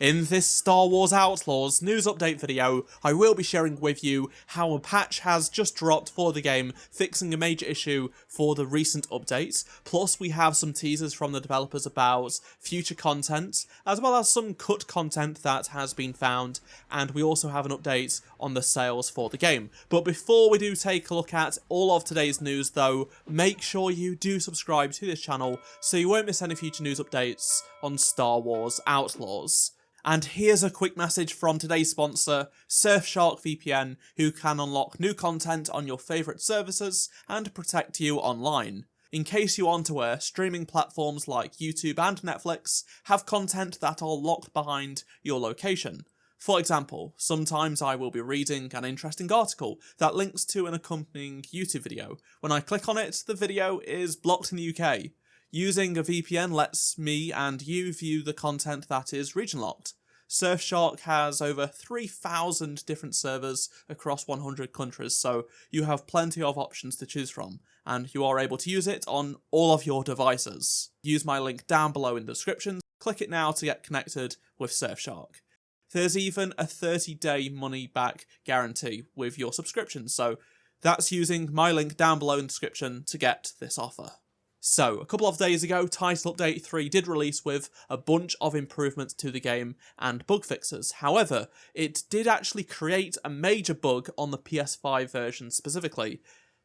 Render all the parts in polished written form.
In this Star Wars Outlaws news update video, I will be sharing with you how a patch has just dropped for the game, fixing a major issue for the recent updates. Plus, we have some teasers from the developers about future content, as well as some cut content that has been found, and we also have an update on the sales for the game. But before we do take a look at all of today's news though, make sure you do subscribe to this channel so you won't miss any future news updates on Star Wars Outlaws. And here's a quick message from today's sponsor, Surfshark VPN, who can unlock new content on your favourite services and protect you online. In case you aren't aware, streaming platforms like YouTube and Netflix have content that are locked behind your location. For example, sometimes I will be reading an interesting article that links to an accompanying YouTube video. When I click on it, the video is blocked in the UK. Using a VPN lets me and you view the content that is region locked. Surfshark has over 3,000 different servers across 100 countries, so you have plenty of options to choose from, and you are able to use it on all of your devices. Use my link down below in the description, click it now to get connected with Surfshark. There's even a 30-day money-back guarantee with your subscription, so that's using my link down below in the description to get this offer. So, a couple of days ago, Title Update 3 did release with a bunch of improvements to the game and bug fixes. However, it did actually create a major bug on the PS5 version specifically.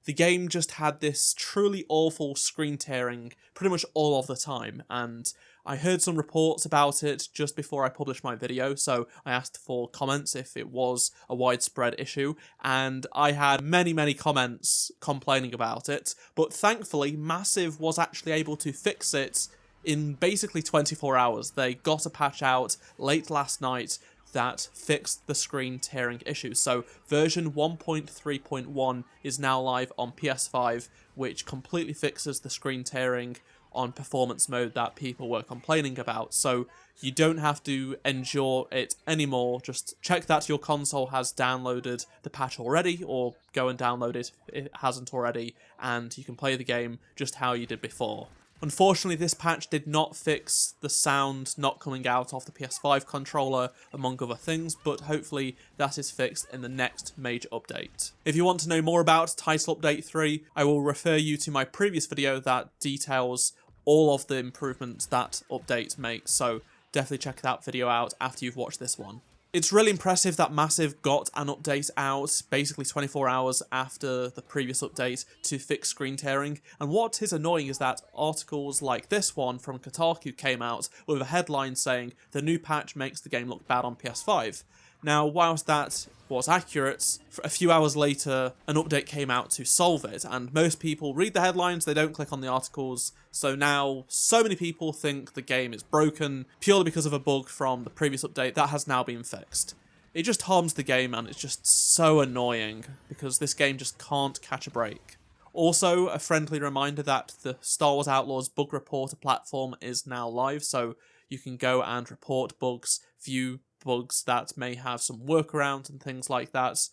The game just had this truly awful screen tearing pretty much all of the time, and I heard some reports about it just before I published my video, so I asked for comments if it was a widespread issue, and I had many comments complaining about it, but thankfully Massive was actually able to fix it in basically 24 hours. They got a patch out late last night that fixed the screen tearing issue. So version 1.3.1 is now live on PS5, which completely fixes the screen tearing on performance mode that people were complaining about. So you don't have to endure it anymore. Just check that your console has downloaded the patch already, or go and download it if it hasn't already, and you can play the game just how you did before. Unfortunately, this patch did not fix the sound not coming out of the PS5 controller, among other things, but hopefully that is fixed in the next major update. If you want to know more about Title Update 3, I will refer you to my previous video that details all of the improvements that update makes, so definitely check that video out after you've watched this one. It's really impressive that Massive got an update out basically 24 hours after the previous update to fix screen tearing, and what is annoying is that articles like this one from Kotaku came out with a headline saying the new patch makes the game look bad on PS5. Now, whilst that was accurate, a few hours later an update came out to solve it, and most people read the headlines, they don't click on the articles, so now so many people think the game is broken purely because of a bug from the previous update that has now been fixed. It just harms the game, and it's just so annoying because this game just can't catch a break. Also, a friendly reminder that the Star Wars Outlaws bug reporter platform is now live, so you can go and report bugs, view bugs that may have some workarounds and things like that.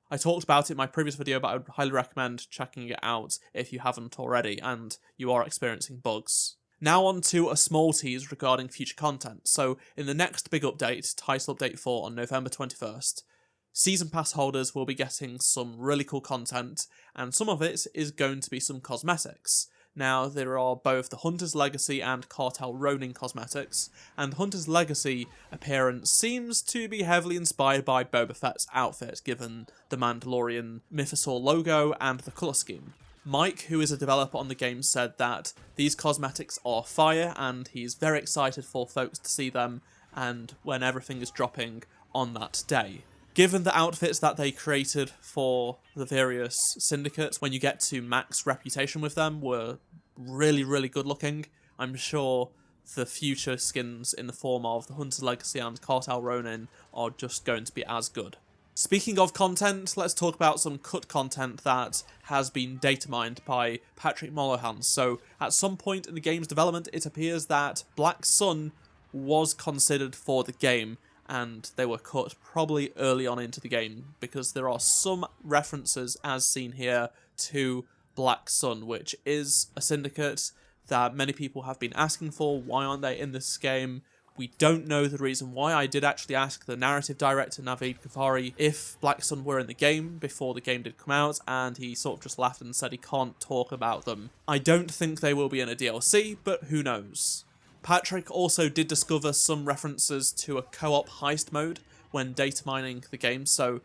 I talked about it in my previous video, but I would highly recommend checking it out if you haven't already and you are experiencing bugs. Now on to a small tease regarding future content. So in the next big update, Title Update 4 on November 21st, Season Pass holders will be getting some really cool content, and some of it is going to be some cosmetics. Now, there are both the Hunter's Legacy and Cartel Ronin cosmetics, and Hunter's Legacy appearance seems to be heavily inspired by Boba Fett's outfit, given the Mandalorian Mythosaur logo and the colour scheme. Mike, who is a developer on the game, said that these cosmetics are fire, and he's very excited for folks to see them, and when everything is dropping on that day. Given the outfits that they created for the various syndicates, when you get to max reputation with them, were really good looking, I'm sure the future skins in the form of the Hunter's Legacy and Cartel Ronin are just going to be as good. Speaking of content, let's talk about some cut content that has been data mined by Patrick Molohan. So, at some point in the game's development, it appears that Black Sun was considered for the game, and they were cut probably early on into the game, because there are some references, as seen here, to Black Sun, which is a syndicate that many people have been asking for. Why aren't they in this game? We don't know the reason why. I did actually ask the narrative director, Navid Kafari, if Black Sun were in the game before the game did come out, and he sort of just laughed and said he can't talk about them. I don't think they will be in a DLC, but who knows. Patrick also did discover some references to a co-op heist mode when data mining the game, so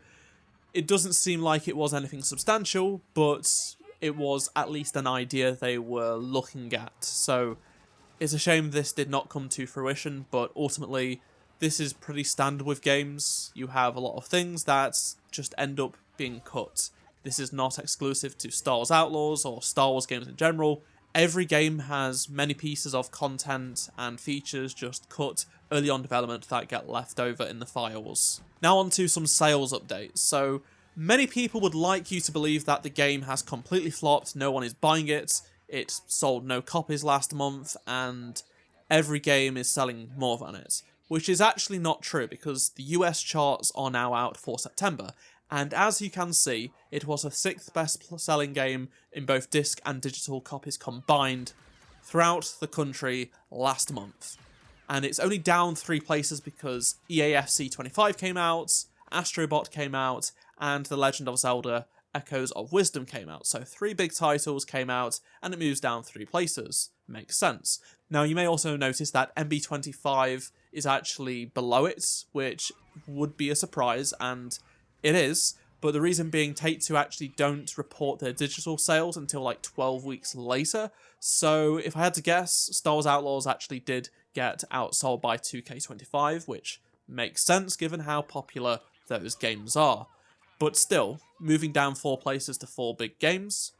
it doesn't seem like it was anything substantial, but it was at least an idea they were looking at. So it's a shame this did not come to fruition, but ultimately this is pretty standard with games. You have a lot of things that just end up being cut. This is not exclusive to Star Wars Outlaws or Star Wars games in general. Every game has many pieces of content and features just cut early on development that get left over in the files. Now on to some sales updates. So many people would like you to believe that the game has completely flopped, no one is buying it, it sold no copies last month, and every game is selling more than it. Which is actually not true, because the US charts are now out for September, and as you can see, it was the 6th best selling game in both disc and digital copies combined throughout the country last month. And it's only down 3 places because EAFC 25 came out, Astrobot came out, and The Legend of Zelda Echoes of Wisdom came out. So 3 big titles came out, and it moves down 3 places. Makes sense. Now you may also notice that MB25 is actually below it, which would be a surprise, and it is, but the reason being Take-Two actually don't report their digital sales until like 12 weeks later, so if I had to guess, Star Wars Outlaws actually did get outsold by 2K25, which makes sense given how popular those games are. But still, moving down 4 places to 4 big games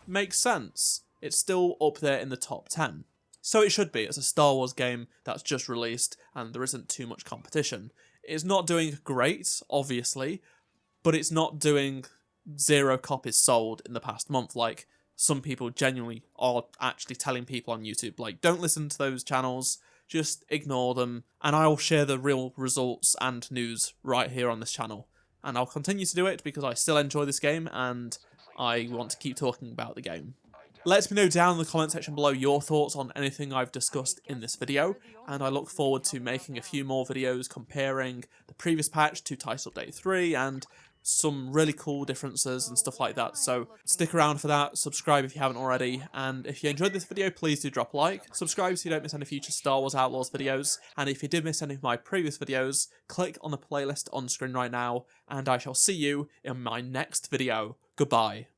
makes sense. It's still up there in the top 10. So it should be. It's a Star Wars game that's just released and there isn't too much competition. It's not doing great, obviously, but it's not doing 0 copies sold in the past month like some people genuinely are actually telling people on YouTube. Like, don't listen to those channels, just ignore them, and I'll share the real results and news right here on this channel. And I'll continue to do it because I still enjoy this game and I want to keep talking about the game. Let me know down in the comment section below your thoughts on anything I've discussed in this video, and I look forward to making a few more videos comparing the previous patch to Title Update 3 and some really cool differences and stuff like that. So stick around for that, subscribe if you haven't already, and if you enjoyed this video, please do drop a like, subscribe so you don't miss any future Star Wars Outlaws videos, and if you did miss any of my previous videos, click on the playlist on screen right now, and I shall see you in my next video. Goodbye.